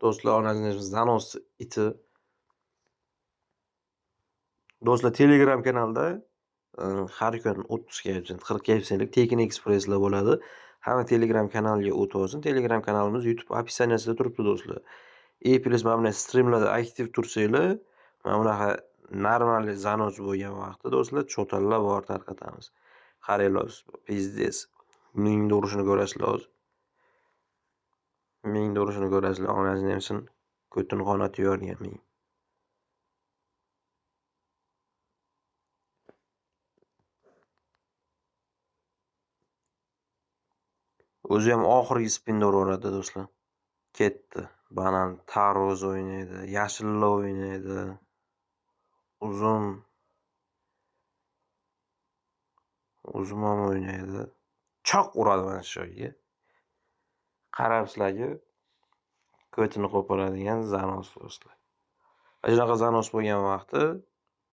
Do'stlar, onangiz Zanos iti. Do'stlar, Telegram kanalda har kun 30 ga, 40 ga tekin ekspresslar bo'ladi. Hamma Telegram kanaliga o'tib olsin. Telegram kanalimiz YouTube opsiyasida turibdi do'stlar. Plus mana bunday streamlarda aktiv tursanglar, mana bunaqa normal Zanos bo'lgan vaqtda do'stlar cho'talab bor tarqatamiz. Qaranglar, pizdes. Mingda urishini ko'rasizlar hozir. Mingda urishini ko'rasizlar. Onangizni ham sin ko'tini qonatib yuborgan ming. O'zi ham oxirgi spinda uraveradi do'stlar. Ketdi. Banan tarvuz o'ynaydi, yashilla o'ynaydi. Uzum ham o'ynaydi. Choq uradi mana shu joyga. Qarabsizlarki, ko'tini qo'poradigan Zanos do'stlar. Shunaqa Zanos bo'lgan vaqtda